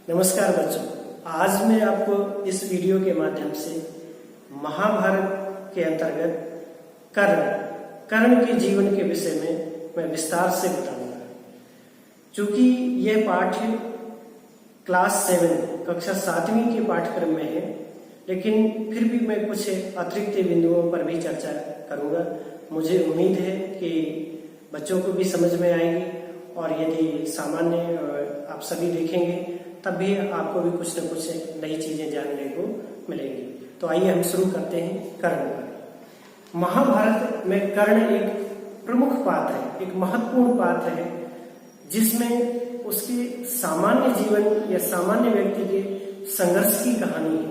नमस्कार बच्चों, आज मैं आपको इस वीडियो के माध्यम से महाभारत के अंतर्गत कर्ण के जीवन के विषय में मैं विस्तार से बताऊंगा। चूंकि यह पाठ क्लास 7 कक्षा 7वीं के पाठ्यक्रम में है, लेकिन फिर भी मैं कुछ अतिरिक्त बिंदुओं पर भी चर्चा करूंगा। मुझे उम्मीद है कि बच्चों को भी समझ में आएगी और यदि सामान्य आप सभी देखेंगे तब भी आपको भी कुछ न कुछ नई चीजें जानने को मिलेंगी। तो आइए हम शुरू करते हैं कर्ण पर। महाभारत में कर्ण एक प्रमुख पात्र है, एक महत्वपूर्ण पात्र है, जिसमें उसके सामान्य जीवन या सामान्य व्यक्ति के संघर्ष की कहानी है।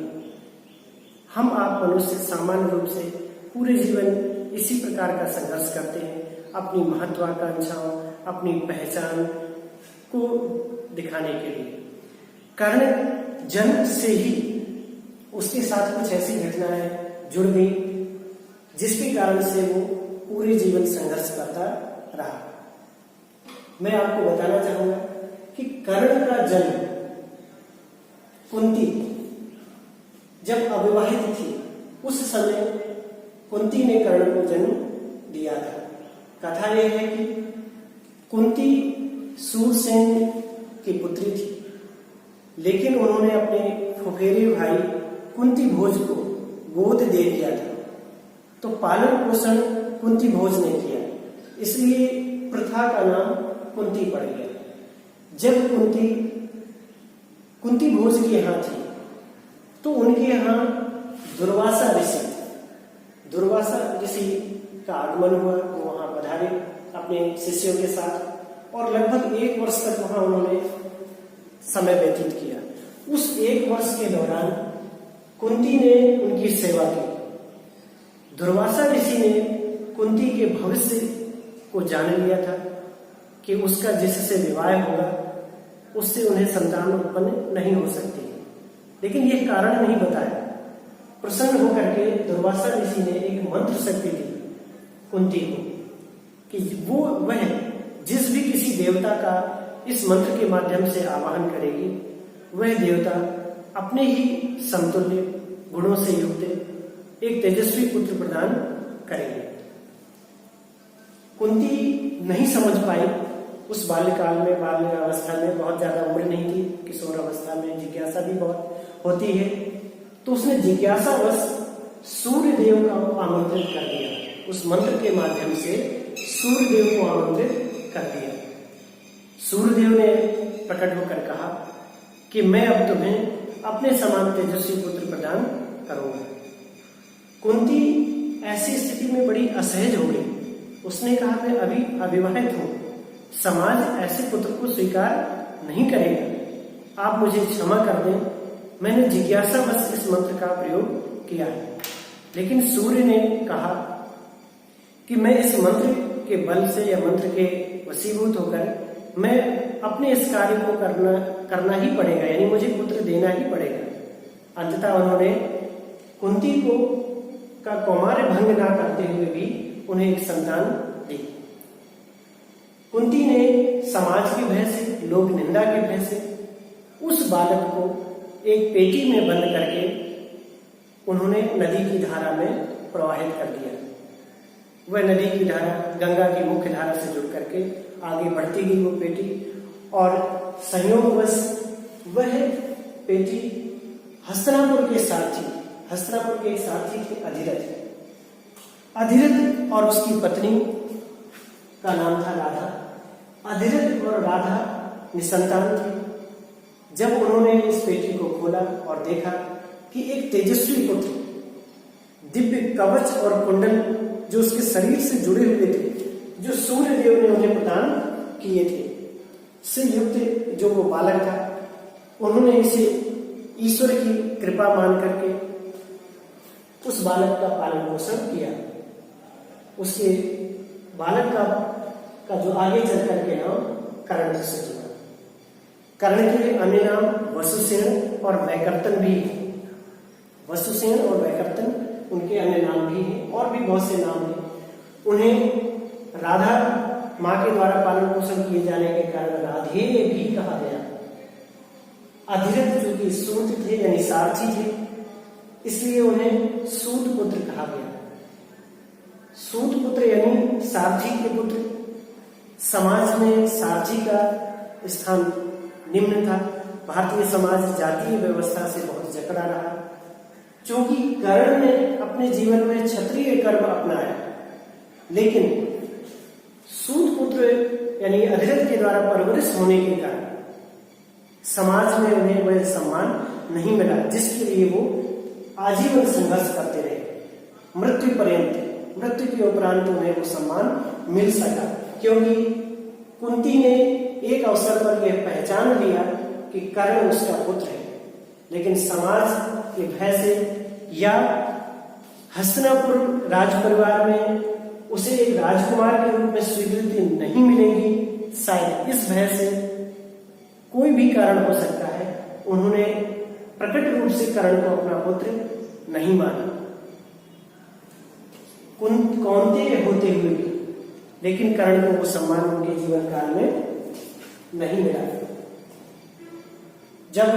हम आप मनुष्य सामान्य रूप से पूरे जीवन इसी प्रकार का संघर्ष करते हैं, अपनी महत्वाकांक्षाओं, अपनी पहचान को दिखाने के लिए। कर्ण जन्म से ही उसके साथ कुछ ऐसी घटनाएं जुड़ गई जिसके कारण से वो पूरे जीवन संघर्ष करता रहा। मैं आपको बताना चाहूंगा कि कर्ण का जन्म कुंती जब अविवाहित थी उस समय कुंती ने कर्ण को जन्म दिया था। कथा यह है कि कुंती सूरसेन की पुत्री थी, लेकिन उन्होंने अपने फुफेरे भाई कुंती भोज को गोद दे दिया था, तो पालन पोषण कुंती भोज ने किया, इसलिए प्रथा का नाम कुंती पड़ गया। जब कुंती भोज के यहाँ थी तो उनके यहाँ दुर्वासा ऋषि का आगमन हुआ। वो वहां पधारे अपने शिष्यों के साथ और लगभग 1 वर्ष तक वहां उन्होंने समय व्यतीत किया। उस 1 वर्ष के दौरान कुंती ने उनकी सेवा की। दुर्वासा ऋषि ने कुंती के भविष्य को जान लिया था कि उसका जिससे विवाह होगा उससे उन्हें संतान उत्पन्न नहीं हो सकती, लेकिन यह कारण नहीं बताया। प्रसन्न होकर के दुर्वासा ऋषि ने एक मंत्र शक्ति दी कुंती को कि वह जिस भी किसी देवता का इस मंत्र के माध्यम से आवाहन करेगी, वह देवता अपने ही समतुल्य गुणों से युक्त एक तेजस्वी पुत्र प्रदान करेगी। कुंती नहीं समझ पाई उस बाल्यकाल में, बाल्य अवस्था में, बहुत ज्यादा उम्र नहीं थी, किशोर अवस्था में जिज्ञासा भी बहुत होती है, तो उसने जिज्ञासावश सूर्य देव को आमंत्रित कर दिया। उस मंत्र के माध्यम से सूर्य देव को आमंत्रित कर दिया। सूर्यदेव ने प्रकट होकर कहा कि मैं अब तुम्हें अपने समान तेजस्वी पुत्र प्रदान करूंगा। कुंती ऐसी स्थिति में बड़ी असहज हो गई। उसने कहा मैं अभी अविवाहित हूं, समाज ऐसे पुत्र को स्वीकार नहीं करेगा, आप मुझे क्षमा कर दें, मैंने जिज्ञासावश इस मंत्र का प्रयोग किया है। लेकिन सूर्य ने कहा कि मैं इस मंत्र के बल से या मंत्र के वशीभूत होकर मैं अपने इस कार्य को करना ही पड़ेगा, यानी मुझे पुत्र देना ही पड़ेगा। अंततः उन्होंने कुंती को का कौमार्य भंग ना करते हुए भी उन्हें एक संतान दी। कुंती ने समाज की भय से, लोक निंदा की भय से उस बालक को एक पेटी में बंद करके उन्होंने नदी की धारा में प्रवाहित कर दिया। वह नदी की धारा गंगा की मुख्य धारा से जुड़ करके आगे बढ़ती गई वो पेटी, और संयोगवश वह पेटी हस्तिनापुर के एक साथी थे अधिरथ और उसकी पत्नी का नाम था राधा। अधिरथ और राधा निसंतान थे। जब उन्होंने इस पेटी को खोला और देखा कि एक तेजस्वी पुत्र, दिव्य कवच और कुंडल जो उसके शरीर से जुड़े हुए थे, जो सूर्य देव ने उन्हें प्रदान किए थे, से युक्त जो वो बालक था, उन्होंने इसे ईश्वर की कृपा मान करके उस बालक का पालन पोषण किया। उसके बालक का जो आगे चल करके नाम कर्ण से जुड़ा। कर्ण के अन्य नाम वसुसेन और वैकर्तन भी है। वसुसेन और वैकर्तन उनके अन्य नाम भी हैं, और भी बहुत से नाम हैं। उन्हें राधा माँ के द्वारा पालन पोषण किए जाने के कारण राधे भी कहा गया। अधिरथ जो कि सूत थे यानी सारथी थे, इसलिए उन्हें सूत पुत्र कहा गया। सूत पुत्र यानी सारथी के पुत्र। समाज में सारथी का स्थान निम्न था। भारतीय समाज जातीय व्यवस्था से बहुत जकड़ा रहा। क्योंकि कर्ण ने अपने जीवन में क्षत्रिय कर्म अपनाया, लेकिन सूत पुत्र यानी अधिरथ के द्वारा परवरिश होने के कारण समाज में उन्हें वह सम्मान नहीं मिला जिसके लिए वो आजीवन संघर्ष करते रहे। मृत्यु पर्यंत, मृत्यु के उपरांत उन्हें वो सम्मान मिल सका, क्योंकि कुंती ने एक अवसर पर यह पहचान लिया कि कर्ण उसका पुत्र है, लेकिन समाज के भय से या हस्तिनापुर राज परिवार में उसे एक राजकुमार के रूप में स्वीकृति नहीं मिलेगी, शायद इस भय से, कोई भी कारण हो सकता है, उन्होंने प्रकट रूप से कर्ण को अपना पुत्र नहीं माना। कौन्तेय होते हुए भी लेकिन कर्ण को वो सम्मान उनके जीवन काल में नहीं मिला। जब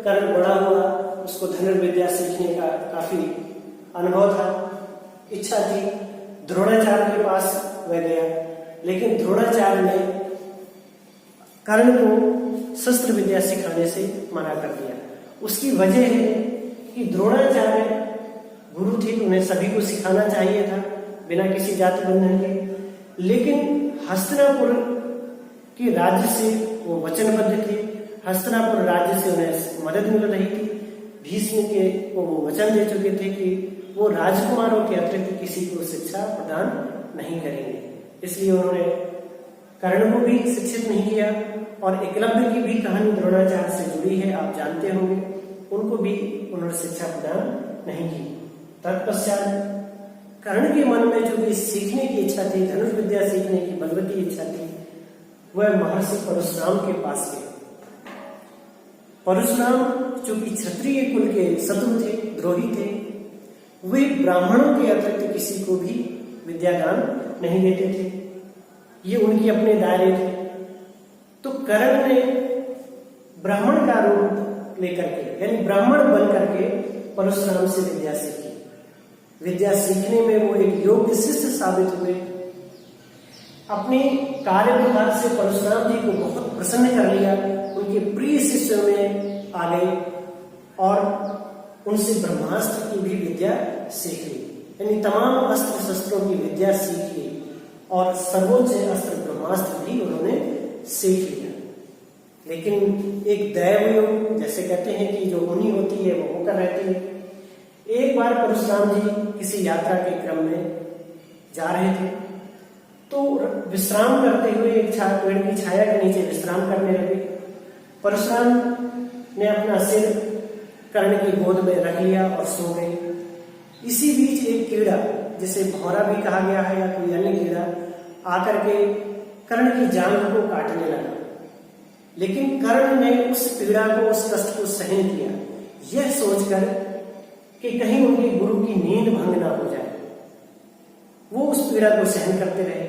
कर्ण बड़ा हुआ, उसको धनुर्विद्या सीखने का काफी अनुभव था, इच्छा थी, द्रोणाचार्य के पास वह गया, लेकिन द्रोणाचार्य ने कर्ण को शस्त्र विद्या सिखाने से मना कर दिया। उसकी वजह है कि द्रोणाचार्य गुरु थे, उन्हें सभी को सिखाना चाहिए था बिना किसी जाति बंधन के, लेकिन हस्तिनापुर के राज्य से वो वचनबद्ध थे। हस्तिनापुर राज्य से उन्हें मदद मिल रही थी। भीष्म के वो वचन दे चुके थे कि वो राजकुमारों के अतिरिक्त किसी को शिक्षा प्रदान नहीं करेंगे, इसलिए उन्होंने कर्ण को भी शिक्षित नहीं किया। और एकलव्य की भी कहानी द्रोणाचार्य से जुड़ी है, आप जानते होंगे, उनको भी उन्होंने शिक्षा प्रदान नहीं की। तत्पश्चात कर्ण के मन में जो भी सीखने की इच्छा थी, धनुर्विद्या सीखने की बलवती इच्छा थी, वह महर्षि परशुराम के पास गए। परशुराम जो कि क्षत्रिय कुल के शत्रु थे, द्रोही थे, वे ब्राह्मणों के अतिरिक्त किसी को भी विद्यादान नहीं देते थे, ये उनके अपने दायरे थे। तो कर्ण ने ब्राह्मण का रूप लेकर के यानी ब्राह्मण बन करके परशुराम से विद्या सीखी। विद्या सीखने में वो एक योग्य शिष्य साबित हुए। अपने कार्य विभाग से परशुराम जी को बहुत प्रसन्न कर लिया, उनके प्रिय शिष्यों में आ गए और उनसे ब्रह्मास्त्र की भी विद्या सीख ली, यानी तमाम अस्त्र शस्त्रों की विद्या सीख ली और सर्वोच्च अस्त्र ब्रह्मास्त्र भी उन्होंने सीख लिया। लेकिन एक दैवयोग, जैसे कहते हैं कि जो होनी होती है वो होकर रहती है। एक बार परशुराम जी किसी यात्रा के क्रम में जा रहे थे, तो विश्राम करते हुए एक पेड़ की छाया के नीचे विश्राम करने लगे। परशुराम ने अपना सिर कर्ण की गोद में रख लिया और सो गए। इसी बीच एक कीड़ा, जिसे भौरा भी कहा गया है या कोई अन्य कीड़ा, आकर के कर्ण की जांघ को काटने लगा, लेकिन कर्ण ने उस पीड़ा को, उस कष्ट को सहन किया, यह सोचकर कि कहीं उनके गुरु की नींद भंग ना हो जाए। वो उस पीड़ा को सहन करते रहे।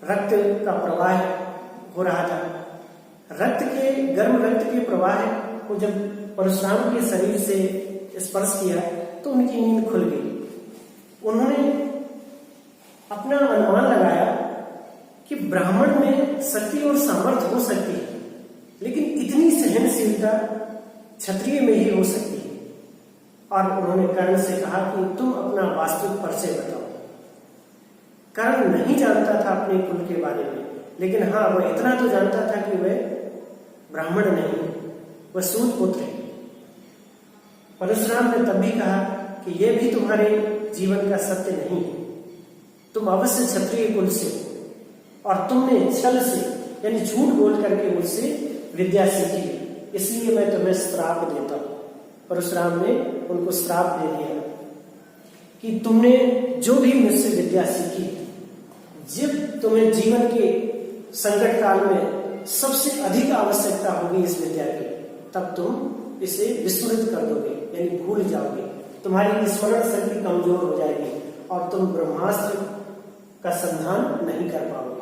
रक्त का प्रवाह हो रहा था। गर्म रक्त के प्रवाह को जब परशुराम के शरीर से स्पर्श किया तो उनकी नींद खुल गई। उन्होंने अपना अनुमान लगाया कि ब्राह्मण में शक्ति और सामर्थ्य हो सकती है, लेकिन इतनी सहनशीलता क्षत्रिय में ही हो सकती है। और उन्होंने कर्ण से कहा कि तुम अपना वास्तविक परिचय बताओ। कर्ण नहीं जानता था अपने कुल के बारे में, लेकिन हाँ, वह इतना तो जानता था कि वह ब्राह्मण नहीं, वह सूत पुत्र है। परशुराम ने तब भी कहा कि यह भी तुम्हारे जीवन का सत्य नहीं है, तुम अवश्य क्षत्रिय कुल से और तुमने छल से यानी झूठ बोल करके मुझसे विद्या सीखी, इसलिए मैं तुम्हें श्राप देता हूं। परशुराम ने उनको श्राप दे दिया कि तुमने जो भी मुझसे विद्या सीखी, जब तुम्हें जीवन के संकट काल में सबसे अधिक आवश्यकता होगी इस विद्या की, तब तुम इसे विस्मृत कर दोगे, यानी भूल जाओगे, तुम्हारी स्मरण शक्ति कमजोर हो जाएगी और तुम ब्रह्मास्त्र का संधान नहीं कर पाओगे।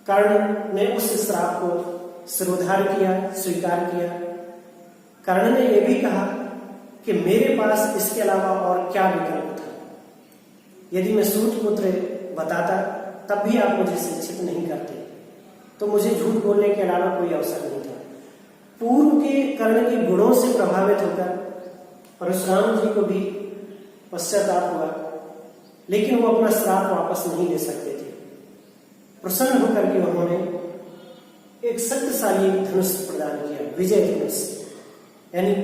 कर्ण ने उस श्राप को सिरोधार किया, स्वीकार किया। कर्ण ने यह भी कहा कि मेरे पास इसके अलावा और क्या विकल्प था। यदि मैं सूत पुत्र बताता तब भी आप मुझे शिक्षित नहीं करते, तो मुझे झूठ बोलने के अलावा कोई अवसर नहीं था। पूर्व के कर्ण के गुणों से प्रभावित होकर परशुराम जी को भी पश्चाताप हुआ, लेकिन वो अपना श्राप वापस नहीं ले सकते थे। प्रसन्न होकर के उन्होंने एक शक्तिशाली धनुष प्रदान किया, विजय धनुष। यानी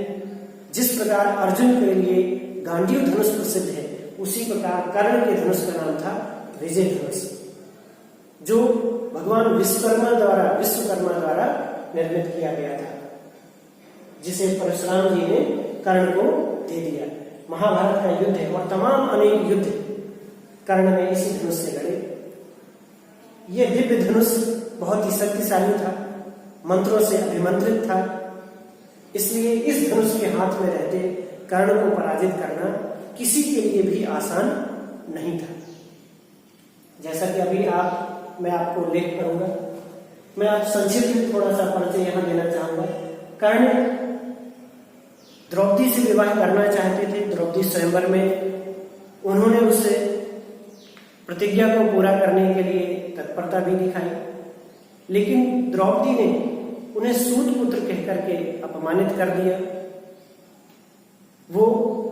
जिस प्रकार अर्जुन के लिए गांडीव धनुष प्रसिद्ध है, उसी प्रकार कर्ण के धनुष का नाम था विजय धनुष, जो भगवान विश्वकर्मा द्वारा निर्मित किया गया था, जिसे परशुराम जी ने कर्ण को दे दिया। महाभारत का युद्ध है और तमाम अनेक युद्ध कर्ण ने इसी धनुष से लड़े। यह दिव्य धनुष बहुत ही शक्तिशाली था, मंत्रों से अभिमंत्रित था, इसलिए इस धनुष के हाथ में रहते कर्ण को पराजित करना किसी के लिए भी आसान नहीं था। जैसा कि अभी मैं आपको लेख करूंगा, मैं आप संक्षिप्त में थोड़ा सा परिचय यहां देना चाहूंगा। कर्ण द्रौपदी से विवाह करना चाहते थे। द्रौपदी स्वयंवर में उन्होंने उससे प्रतिज्ञा को पूरा करने के लिए तत्परता भी दिखाई, लेकिन द्रौपदी ने उन्हें सूत पुत्र कहकर के अपमानित कर दिया। वो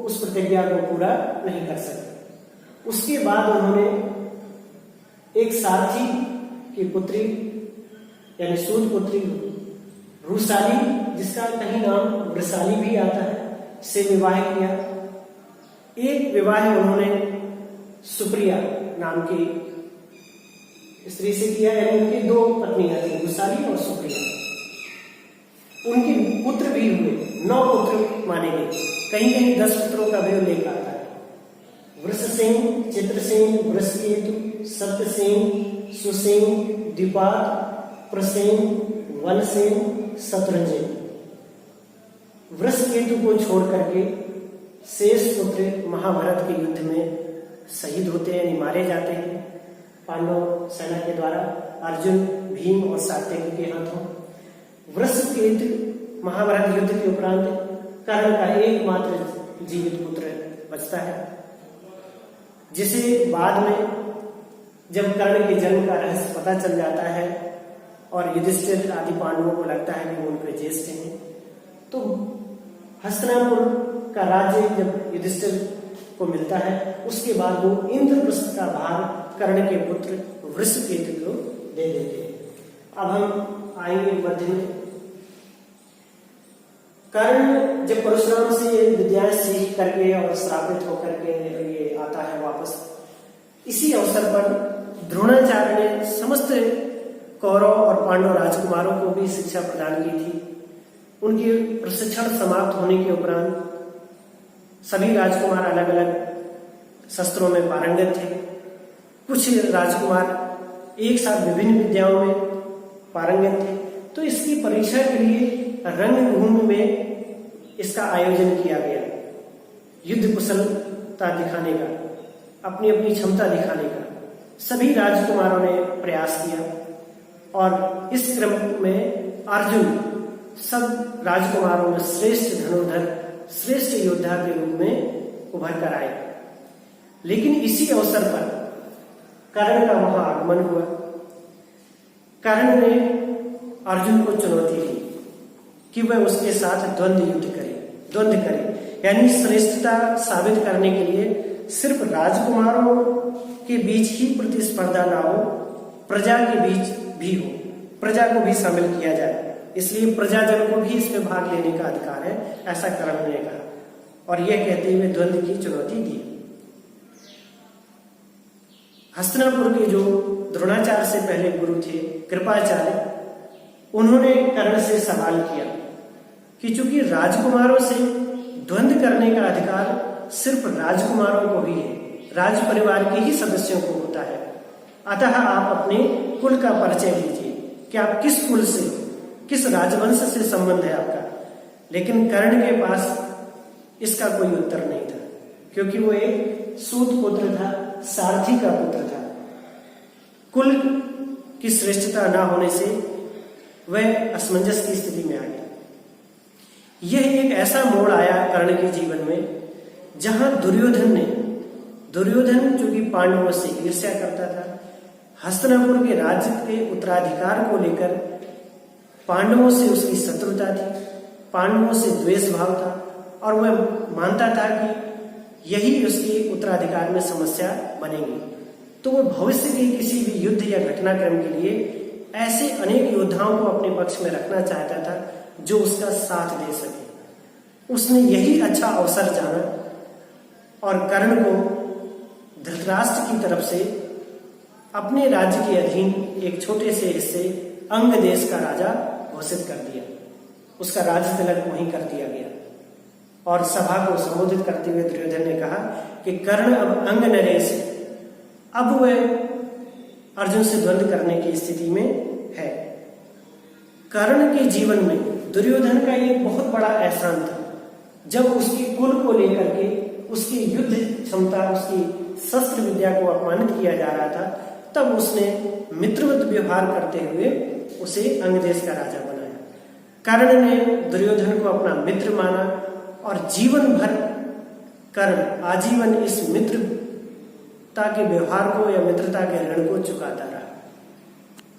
उस प्रतिज्ञा को पूरा नहीं कर सके। उसके बाद उन्होंने एक सारथी की पुत्री यानी सूत पुत्री रुसाली, जिसका कहीं नाम वृषाली भी आता है, से विवाह किया। एक विवाह उन्होंने सुप्रिया नाम की स्त्री से किया, यानी उनकी दो पत्नियां थी, रुसाली और सुप्रिया। उनके पुत्र भी हुए, 9 पुत्र माने गए, कहीं कहीं 10 पुत्रों का भी उल्लेख आता है। वृषसेन, चित्रसेन, वृषकेतु, सत्यसेन, सुसेन, द्विपाद, प्रसेन, वनसेन, शत्रुंजय। वृषकेतु को छोड़ करके शेष पुत्र महाभारत के युद्ध में शहीद होते हैं, यानी मारे जाते हैं पांडव सेना के द्वारा, अर्जुन, भीम और सात्यकी के हाथों। वृषकेतु महाभारत युद्ध के उपरांत कर्ण का एकमात्र जीवित पुत्र बचता है, जिसे बाद में जब कर्ण के जन्म का रहस्य पता चल जाता है और युधिष्ठिर आदि पांडवों को लगता है कि वो उनके ज्येष्ठ हैं, तो हस्तिनापुर का राज्य जब युधिष्ठिर को मिलता है, उसके बाद वो इंद्रप्रस्थ का भार कर्ण के पुत्र वृषकेतु को दे देते हैं। अब हम आएंगे मध्य में। कर्ण जब परशुराम से विद्याएं सीख करके और श्रापित होकर के ये आता है वापस, इसी अवसर पर द्रोणाचार्य ने समस्त कौरव और पांडव राजकुमारों को भी शिक्षा प्रदान की थी। उनकी प्रशिक्षण समाप्त होने के उपरांत सभी राजकुमार अलग अलग शस्त्रों में पारंगत थे। कुछ राजकुमार एक साथ विभिन्न विद्याओं में पारंगत थे। तो इसकी परीक्षा के लिए रंगभूमि में इसका आयोजन किया गया, युद्ध कुशलता दिखाने का, अपनी अपनी क्षमता दिखाने का सभी राजकुमारों ने प्रयास किया। और इस क्रम में अर्जुन सब राजकुमारों में श्रेष्ठ धनुर्धर, श्रेष्ठ योद्धा के रूप में उभर कर आए। लेकिन इसी अवसर पर कर्ण का वहां आगमन हुआ। कर्ण ने अर्जुन को चुनौती दी कि वह उसके साथ द्वंद्व करे, यानी श्रेष्ठता साबित करने के लिए सिर्फ राजकुमारों के बीच ही प्रतिस्पर्धा ना हो, प्रजा के बीच भी हो, प्रजा को भी शामिल किया जाए। इसलिए प्रजाजन को भी इसमें भाग लेने का अधिकार है, ऐसा कर्ण ने कहा और यह कहते हुए द्वंद्व की चुनौती दी। हस्तिनापुर के जो द्रोणाचार्य से पहले गुरु थे कृपाचार्य, उन्होंने कर्ण से सवाल किया कि चूंकि राजकुमारों से द्वंद्व करने का अधिकार सिर्फ राजकुमारों को ही है, राज परिवार के ही सदस्यों को होता है, अतः आप अपने कुल का परिचय दीजिए कि आप किस कुल से, किस राजवंश से संबंध है आपका। लेकिन कर्ण के पास इसका कोई उत्तर नहीं था, क्योंकि वो एक सूत पुत्र था, सारथी का पुत्र था। कुल की श्रेष्ठता ना होने से वह असमंजस की स्थिति में आ गया। यह एक ऐसा मोड़ आया कर्ण के जीवन में जहां दुर्योधन जो कि पांडवों से ईर्ष्या करता था, हस्तिनापुर के राज्य के उत्तराधिकार को लेकर पांडवों से उसकी शत्रुता थी, पांडवों से द्वेष भाव था और वह मानता था कि यही उसके उत्तराधिकार में समस्या बनेगी। तो वह भविष्य के किसी भी युद्ध या घटनाक्रम के लिए ऐसे अनेक योद्धाओं को अपने पक्ष में रखना चाहता था जो उसका साथ दे सके। उसने यही अच्छा अवसर जाना और कर्ण को धृतराष्ट्र की तरफ से अपने राज्य के अधीन एक छोटे से हिस्से अंग देश का राजा घोषित कर दिया। उसका राज तिलक वहीं कर दिया गया और सभा को संबोधित करते हुए दुर्योधन ने कहा कि कर्ण अब अंग नरेश, अब वह अर्जुन से द्वंद्व करने की स्थिति में है। कर्ण के जीवन में दुर्योधन का एक बहुत बड़ा एहसान था। जब उसके कुल को लेकर के उसकी युद्ध क्षमता, उसकी शस्त्र विद्या को अपमानित किया जा रहा था, तब उसने मित्रवत व्यवहार करते हुए उसे अंगदेश का राजा बनाया। कर्ण ने दुर्योधन को अपना मित्र माना और जीवन भर कर्ण आजीवन इस मित्रता के व्यवहार को या मित्रता के ऋण को चुकाता रहा।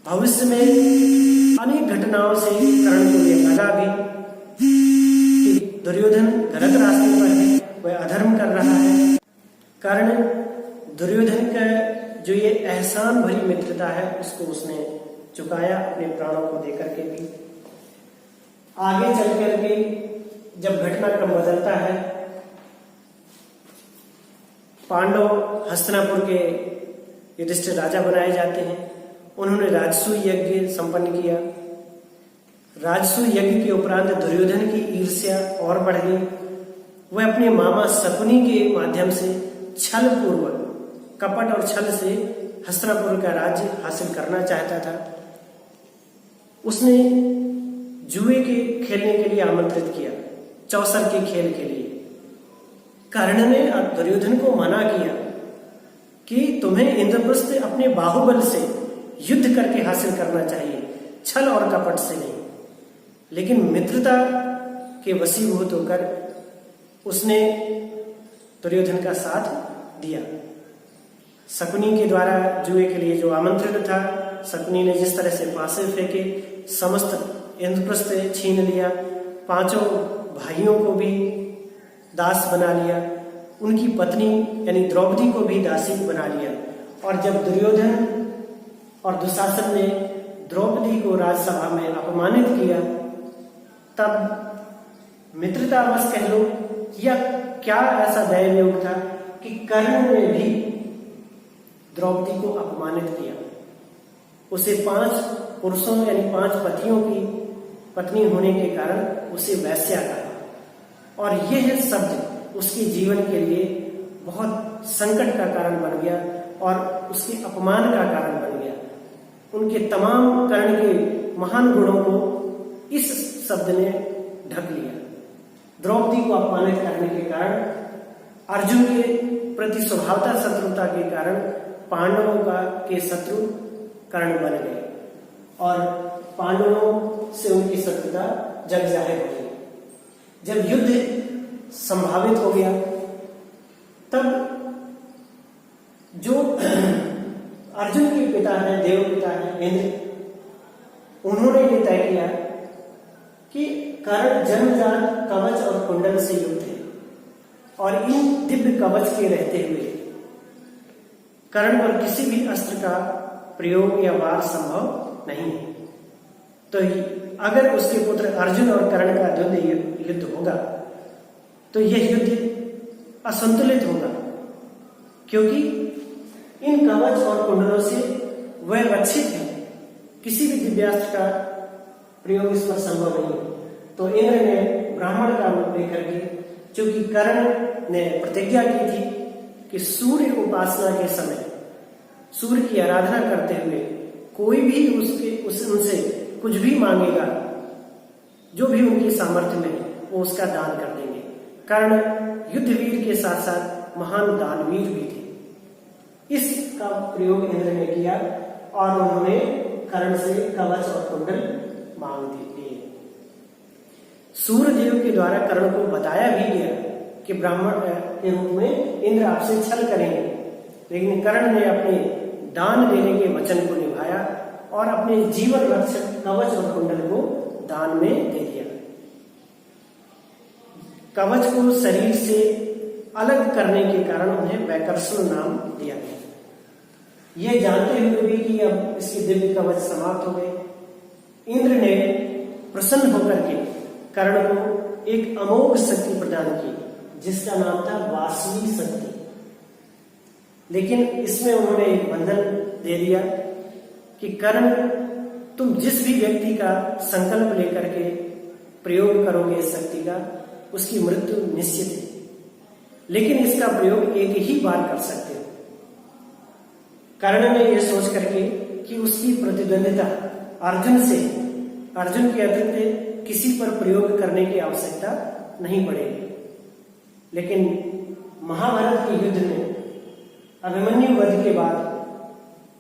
भविष्य में अनेक घटनाओं से कर्ण को यह लगा भी कि दुर्योधन गलत रास्ते पर है, वह अधर्म कर रहा है। कर्ण दुर्योधन का जो ये एहसान भरी मित्रता है उसको उसने चुकाया अपने प्राणों को देकर के भी। आगे चल करके जब घटनाक्रम बदलता है, पांडव हस्तिनापुर के युधिष्ठिर राजा बनाए जाते हैं। उन्होंने राजसूय यज्ञ संपन्न किया। राजसूय यज्ञ के उपरांत दुर्योधन की ईर्ष्या और बढ़ गई। वह अपने मामा शकुनी के माध्यम से छल पूर्वक, कपट और छल से हस्तिनापुर का राज्य हासिल करना चाहता था। उसने जुए के खेलने के लिए आमंत्रित किया, चौसर के खेल के लिए। कर्ण ने दुर्योधन को मना किया कि तुम्हें इंद्रप्रस्थ अपने बाहुबल से युद्ध करके हासिल करना चाहिए, छल और कपट से नहीं। लेकिन मित्रता के वशीभूत होकर उसने दुर्योधन का साथ दिया। शकुनी के द्वारा जुए के लिए जो आमंत्रण था, शकुनी ने जिस तरह से पासे फेंके, समस्त इंद्रप्रस्थ छीन लिया, पांचों भाइयों को भी दास बना लिया, उनकी पत्नी यानी द्रौपदी को भी दासी बना लिया। और जब दुर्योधन और दुशासन ने द्रौपदी को राजसभा में अपमानित किया, तब मित्रतावश कह लो या क्या ऐसा दैव योग था कि कर्ण ने भी द्रौपदी को अपमानित किया। उसे 5 पुरुषों यानी 5 पतियों की पत्नी होने के कारण उसे वैश्या कहा और यह शब्द उसके जीवन के लिए बहुत संकट का कारण बन गया और उसके अपमान का कारण बन गया। उनके तमाम कर्ण के महान गुणों को इस शब्द ने ढक लिया। द्रौपदी को अपमानित करने के कारण, अर्जुन के प्रति स्वभावता शत्रुता के कारण पांडवों के शत्रु कर्ण बन गए और पांडवों से उनकी शत्रुता जग जाहिर हो गई। जब युद्ध संभावित हो गया, तब जो अर्जुन के पिता हैं, देव पिता हैं इंद्र, उन्होंने ये तय किया कि कर्ण जन्मजात कवच और कुंडल से युक्त है और इन दिव्य कवच के रहते हुए कर्ण पर किसी भी अस्त्र का प्रयोग या वार संभव नहीं है। तो अगर उसके पुत्र अर्जुन और कर्ण का द्वंद्व युद्ध होगा तो यह युद्ध असंतुलित होगा, क्योंकि इन कवच और कुंडलों से वह रक्षित है, किसी भी दिव्यास्त्र का प्रयोग इस पर संभव नहीं है। तो इंद्र ने ब्राह्मण का रूप लेकर के, चूंकि कर्ण ने प्रतिज्ञा की थी कि सूर्य उपासना के समय सूर्य की आराधना करते हुए कोई भी उनसे कुछ भी मांगेगा, जो भी उनकी सामर्थ्य में है, वो उसका दान कर देंगे। कर्ण युद्धवीर के साथ साथ महान दानवीर भी थे। इसका प्रयोग इंद्र ने किया और उन्होंने कर्ण से कवच और कुंडल मांग दी। सूर्यदेव के द्वारा कर्ण को बताया भी गया कि ब्राह्मण के रूप में इंद्र आपसे छल करेंगे, लेकिन कर्ण ने अपने दान देने के वचन को निभाया और अपने जीवन रक्षक कवच और कुंडल को दान में दे दिया। कवच को शरीर से अलग करने के कारण उन्हें वैकर्षण नाम दिया गया। यह जानते हुए भी कि अब इसके दिव्य कवच समाप्त हो गए, इंद्र ने प्रसन्न होकर के कर्ण को एक अमोघ शक्ति प्रदान की, जिसका नाम था वासवी शक्ति। लेकिन इसमें उन्होंने एक बंधन दे दिया कि कर्ण, तुम जिस भी व्यक्ति का संकल्प लेकर के प्रयोग करोगे इस शक्ति का, उसकी मृत्यु निश्चित है, लेकिन इसका प्रयोग एक ही बार कर सकते हो। कर्ण ने यह सोच करके कि उसकी प्रतिद्वंदिता अर्जुन के अतिरिक्त किसी पर प्रयोग करने की आवश्यकता नहीं पड़ेगी। लेकिन महाभारत के युद्ध में अभिमन्यु वध के बाद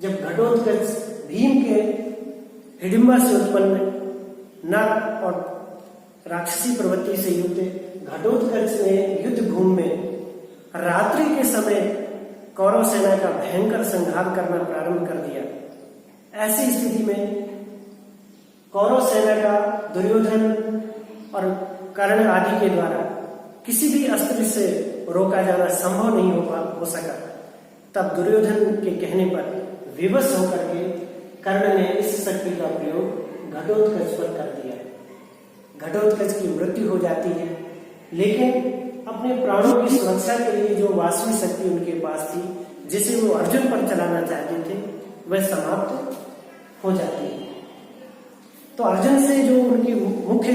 जब घटोत्कच भीम के हिडिंबा से उत्पन्न नर और राक्षसी प्रवृत्ति से युक्त घटोत्कच ने युद्ध भूमि में रात्रि के समय कौरव सेना का भयंकर संहार करना प्रारंभ कर दिया। ऐसी स्थिति में कौरव सेना का दुर्योधन और कर्ण आदि के द्वारा किसी भी अस्त्र से रोका जाना संभव नहीं हो सका। तब दुर्योधन के कहने पर विवश होकर के कर्ण ने इस शक्ति का प्रयोग घटोत्कच पर कर दिया। घटोत्कच की मृत्यु हो जाती है, लेकिन अपने प्राणों की सुरक्षा के लिए जो वासवी शक्ति उनके पास थी, जिसे वो अर्जुन पर चलाना चाहते थे, वह समाप्त हो जाती है। तो अर्जुन से जो उनकी मुख्य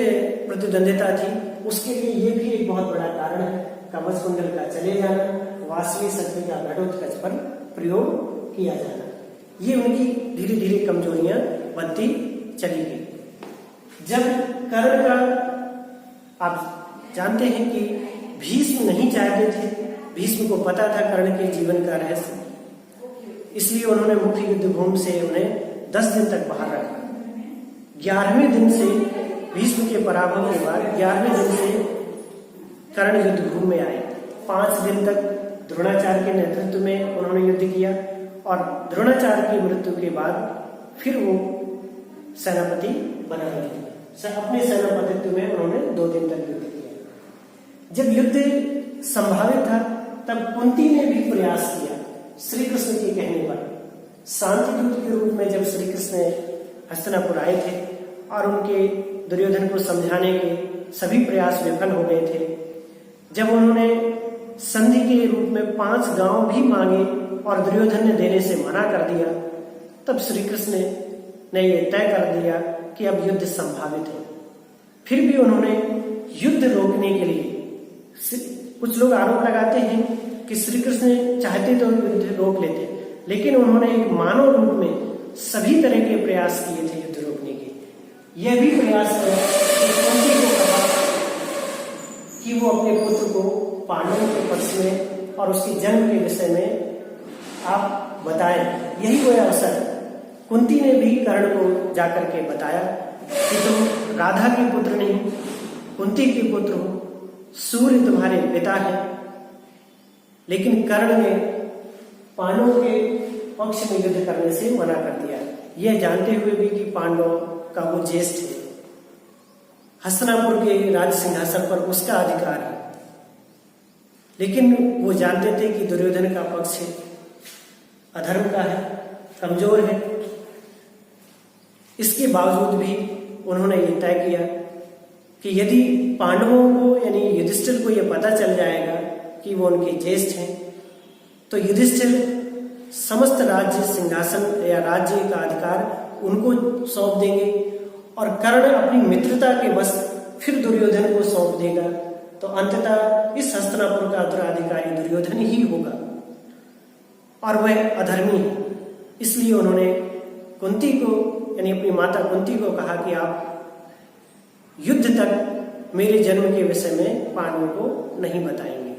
प्रतिद्वंदिता थी, उसके लिए ये भी एक बहुत बड़ा कारण है कवच कुंडल का चले जाना, वासवी शक्ति का घटोत्कच पर प्रयोग किया जाना। ये उनकी धीरे धीरे कमजोरियां बनती चली गई। जब कर्ण का, आप जानते हैं कि भीष्म नहीं चाहते थे, भीष्म को पता था कर्ण के जीवन का रहस्य, इसलिए उन्होंने मुख्य युद्ध भूमि से उन्हें 10 दिन तक बाहर रखा। 11वें दिन से भीष्म के पराभव के बाद 11वें दिन से कर्ण युद्ध भूमि में आए। 5 दिन तक द्रोणाचार्य के नेतृत्व में उन्होंने युद्ध किया और द्रोणाचार्य की मृत्यु के बाद फिर वो सेनापति बना रहे। अपने सेनापतित्व में उन्होंने 2 दिन तक युद्ध किया। जब युद्ध संभावित था, तब कुंती ने भी प्रयास किया श्री कृष्ण के कहने पर। शांति दूत के रूप में जब श्री कृष्ण हस्तिनापुर आए थे और उनके दुर्योधन को समझाने के सभी प्रयास विफल हो गए थे, जब उन्होंने संधि के रूप में 5 गांव भी मांगे और दुर्योधन ने देने से मना कर दिया, तब श्री कृष्ण ने यह तय कर दिया कि अब युद्ध संभावित है। फिर भी उन्होंने युद्ध रोकने के लिए, कुछ लोग आरोप लगाते हैं कि श्री कृष्ण चाहते तो युद्ध रोक लेते, लेकिन उन्होंने एक मानव रूप में सभी तरह के प्रयास किए थे युद्ध रोकने के। यह भी प्रयास किया कि कुंती को कहा कि वो अपने पुत्र को पांडवों के पक्ष में और उसके जन्म के विषय में आप बताएं। यही वो अवसर है। कुंती ने भी कर्ण को जाकर के बताया कि तुम राधा के पुत्र नहीं, कुंती के पुत्र हो, सूर्य तुम्हारे पिता है। लेकिन कर्ण ने पांडवों के पक्ष में युद्ध करने से मना कर दिया, यह जानते हुए भी कि पांडवों का वो ज्येष्ठ है, हस्तिनापुर के राज सिंहासन पर उसका अधिकार है। लेकिन वो जानते थे कि दुर्योधन का पक्ष है, अधर्म का है, कमजोर है। इसके बावजूद भी उन्होंने ये तय किया कि यदि पांडवों को यानी युधिष्ठिर को यह पता चल जाएगा कि वो उनके ज्येष्ठ हैं, तो युधिष्ठिर समस्त राज्य सिंहासन या राज्य का अधिकार उनको सौंप देंगे और कर्ण अपनी मित्रता के बस फिर दुर्योधन को सौंप देगा। तो अंततः इस हस्तिनापुर का उत्तराधिकारी दुर्योधन ही होगा और वह अधर्मी है। इसलिए उन्होंने कुंती को यानी अपनी माता कुंती को कहा कि आप युद्ध तक मेरे जन्म के विषय में पांडवों को नहीं बताएंगे।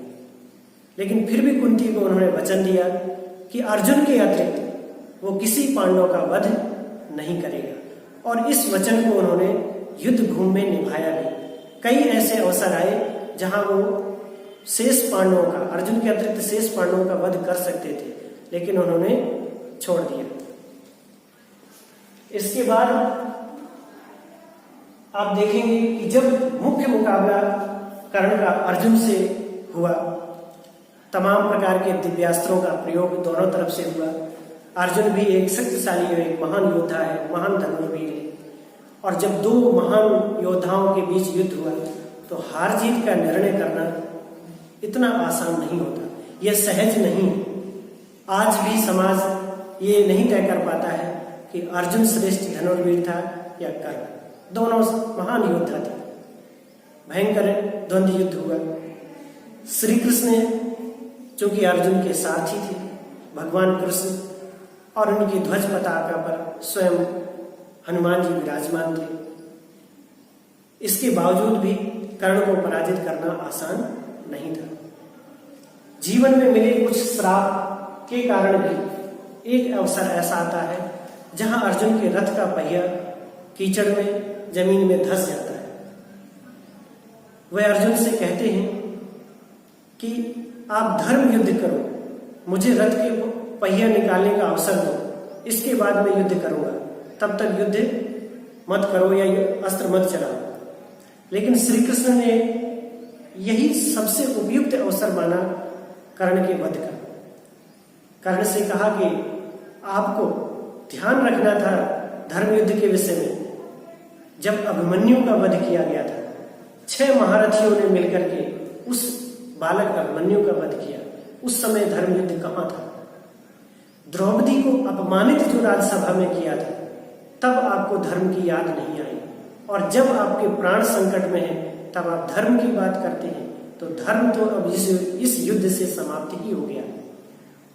लेकिन फिर भी कुंती को उन्होंने वचन दिया कि अर्जुन के अतिरिक्त वो किसी पांडव का वध नहीं करेगा और इस वचन को उन्होंने युद्ध भूमि में निभाया भी। कई ऐसे अवसर आए जहां वो शेष पांडवों का, अर्जुन के अतिरिक्त शेष पांडवों का वध कर सकते थे, लेकिन उन्होंने छोड़ दिया। इसके बाद आप देखेंगे कि जब मुख्य मुकाबला कर्ण का अर्जुन से हुआ, तमाम प्रकार के दिव्यास्त्रों का प्रयोग दोनों तरफ से हुआ। अर्जुन भी एक शक्तिशाली है, एक महान योद्धा है, महान धनुर्वीर है। और जब दो महान योद्धाओं के बीच युद्ध हुआ तो हार जीत का निर्णय करना इतना आसान नहीं होता, यह सहज नहीं। आज भी समाज ये नहीं तय कर पाता है कि अर्जुन श्रेष्ठ धनुर्वीर था या कर्ण। दोनों महान योद्धा थे। भयंकर द्वंद्व युद्ध हुआ। श्री कृष्ण जो कि अर्जुन के सारथी थे, भगवान कृष्ण, और उनकी ध्वज पताका पर स्वयं हनुमान जी विराजमान थे। इसके बावजूद भी कर्ण को पराजित करना आसान नहीं था। जीवन में मिले कुछ श्राप के कारण भी एक अवसर ऐसा आता है जहां अर्जुन के रथ का पहिया कीचड़ में, जमीन में धंस जाता है। वह अर्जुन से कहते हैं कि आप धर्म युद्ध करो, मुझे रथ के पहिया निकालने का अवसर दो, इसके बाद मैं युद्ध करूंगा, तब तक युद्ध मत करो या अस्त्र मत चलाओ। लेकिन श्री कृष्ण ने यही सबसे उपयुक्त अवसर माना कर्ण के वध का। कर्ण से कहा कि आपको ध्यान रखना था धर्म युद्ध के विषय में। जब अभिमन्यु का वध किया गया था, 6 महारथियों ने मिलकर के उस बालक अभिमन्यु का वध किया, उस समय धर्म युद्ध कहां था? द्रौपदी को अपमानित जो राज्यसभा में किया था, तब आपको धर्म की याद नहीं आई। और जब आपके प्राण संकट में है तब आप धर्म की बात करते हैं, तो धर्म तो अब इस युद्ध से समाप्त ही हो गया।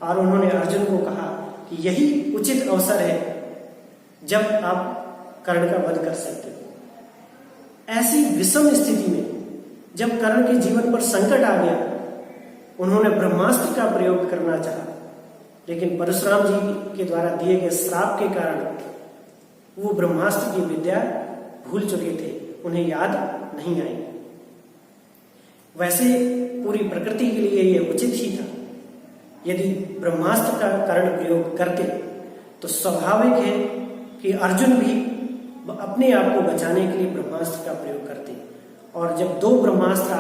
और उन्होंने अर्जुन को कहा कि यही उचित अवसर है जब आप कर्ण का वध कर सकते हो। ऐसी विषम स्थिति में जब कर्ण के जीवन पर संकट आ गया, उन्होंने ब्रह्मास्त्र का प्रयोग करना चाहा, लेकिन परशुराम जी के द्वारा दिए गए श्राप के कारण वो ब्रह्मास्त्र की विद्या भूल चुके थे, उन्हें याद नहीं आई। वैसे पूरी प्रकृति के लिए यह उचित ही था। यदि ब्रह्मास्त्र का कर्ण प्रयोग करते तो स्वाभाविक है कि अर्जुन भी अपने आप को बचाने के लिए ब्रह्मास्त्र का प्रयोग करते। और जब 2 ब्रह्मास्त्र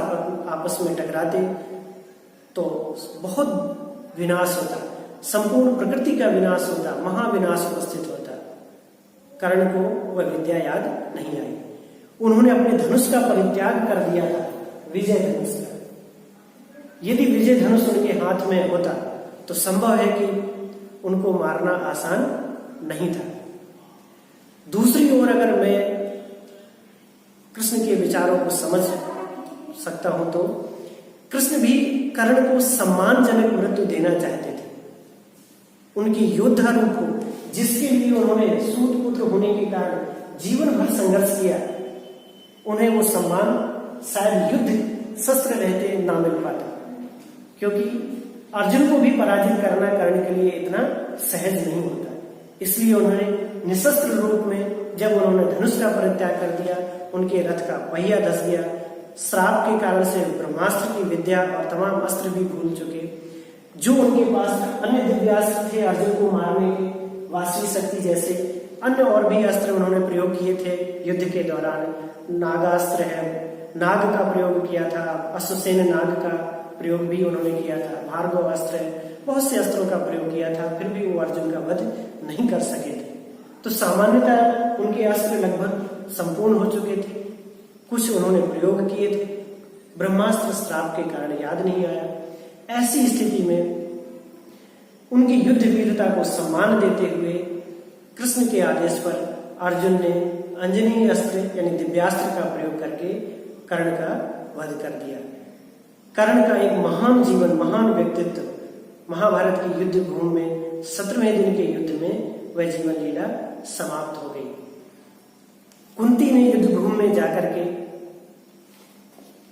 आपस में टकराते तो बहुत विनाश होता, संपूर्ण प्रकृति का विनाश होता, महाविनाश उपस्थित होता। कर्ण को वह विद्या याद नहीं आई। उन्होंने अपने धनुष का परित्याग कर दिया था, विजय धनुष का। यदि विजय धनुष उनके हाथ में होता तो संभव है कि उनको मारना आसान नहीं था। दूसरी ओर अगर मैं कृष्ण के विचारों को समझ सकता हूं तो कृष्ण भी कर्ण को सम्मानजनक मृत्यु देना चाहते थे। उनकी योद्धा रूप को, जिसके लिए उन्होंने सूत पुत्र होने के कारण जीवन भर संघर्ष किया, उन्हें वो सम्मान शायद युद्ध शस्त्र रहते ना मिल पाता। क्योंकि अर्जुन को भी पराजित करना कर्ण के लिए इतना सहज नहीं होता। इसलिए उन्होंने निशस्त्र रूप में जब उन्होंने धनुष का परित्याग कर दिया, उनके रथ का पहिया धस गया। श्राप के कारण से ब्रह्मास्त्र की विद्या और तमाम अस्त्र भी भूल चुके। जो उनके पास अन्य दिव्यास्त्र थे अर्जुन को मारने के, वासवी शक्ति जैसे अन्य और भी अस्त्र उन्होंने प्रयोग किए थे युद्ध के दौरान। नागास्त्र है, नाग का प्रयोग किया था, अश्वसेन नाग का प्रयोग भी उन्होंने किया था, भार्गव अस्त्र है, बहुत से अस्त्रों का प्रयोग किया था, फिर भी वो अर्जुन का वध नहीं कर सके थे। तो सामान्यतः उनके अस्त्र लगभग संपूर्ण हो चुके थे। कुछ उन्होंने प्रयोग किए थे, ब्रह्मास्त्र श्राप के कारण याद नहीं आया। ऐसी स्थिति में उनकी युद्ध वीरता को सम्मान देते हुए कृष्ण के आदेश पर अर्जुन ने अंजनी अस्त्र यानी दिव्यास्त्र का प्रयोग करके कर्ण का वध कर दिया। कर्ण का एक महान जीवन, महान व्यक्तित्व महाभारत की युद्ध भूमि में 17वें दिन के युद्ध में वह जीवन लीला समाप्त हो गई। कुंती ने युद्ध भूमि में जाकर के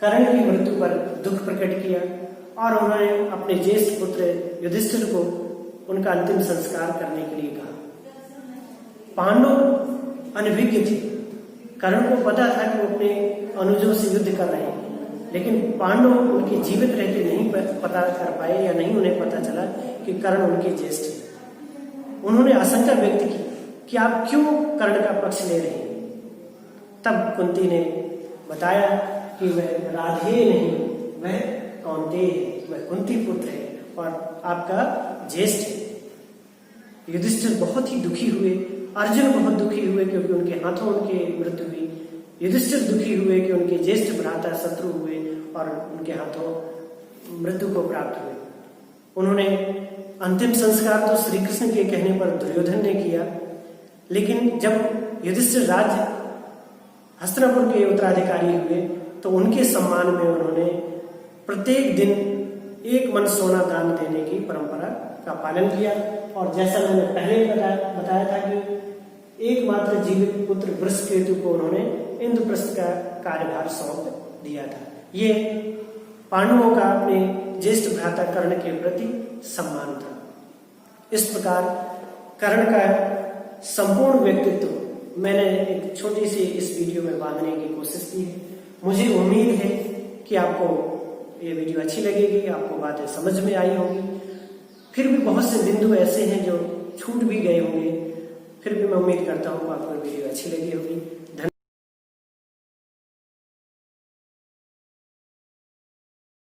कर्ण की मृत्यु पर दुख प्रकट किया और उन्होंने अपने ज्येष्ठ पुत्र युधिष्ठिर को उनका अंतिम संस्कार करने के लिए कहा। पांडव अनभिज्ञ थे। कर्ण को पता था कि वो अपने अनुजों से युद्ध कर रहे हैं, लेकिन पांडव उनके जीवित रहते नहीं पता कर पाए या नहीं उन्हें पता चला कि कर्ण उनके ज्येष्ठ हैं। उन्होंने आशंका व्यक्त की कि आप क्यों कर्ण का पक्ष ले रहे हैं। तब कुंती ने बताया कि वह राधेय नहीं, वह कौन्तेय है, वह कुंती पुत्र है और आपका ज्येष्ठ है। युधिष्ठिर बहुत ही दुखी हुए, अर्जुन बहुत दुखी हुए क्योंकि उनके हाथों उनकी मृत्यु हुई। युधिष्ठिर दुखी हुए कि उनके ज्येष्ठ भ्राता शत्रु हुए और उनके हाथों मृत्यु को प्राप्त हुए। उन्होंने अंतिम संस्कार तो श्री कृष्ण के कहने पर दुर्योधन ने किया, लेकिन जब युधिष्ठिर राज्य हस्तिनापुर के उत्तराधिकारी हुए तो उनके सम्मान में उन्होंने प्रत्येक दिन 1 मन सोना दान देने की परंपरा का पालन किया। और जैसा मैंने पहले बताया था कि एकमात्र जीवित पुत्र वृषकेतु को उन्होंने इंद्रप्रस्थ का कार्यभार सौंप दिया था। ये पांडवों का अपने ज्येष्ठ भ्राता कर्ण के प्रति सम्मान था। इस प्रकार कर्ण का संपूर्ण व्यक्तित्व मैंने एक छोटी सी इस वीडियो में बांधने की कोशिश की है। मुझे उम्मीद है कि आपको ये वीडियो अच्छी लगेगी, आपको बातें समझ में आई होंगी। फिर भी बहुत से बिंदु ऐसे हैं जो छूट भी गए होंगे, फिर भी मैं उम्मीद करता हूँ आपको वीडियो अच्छी लगी होगी।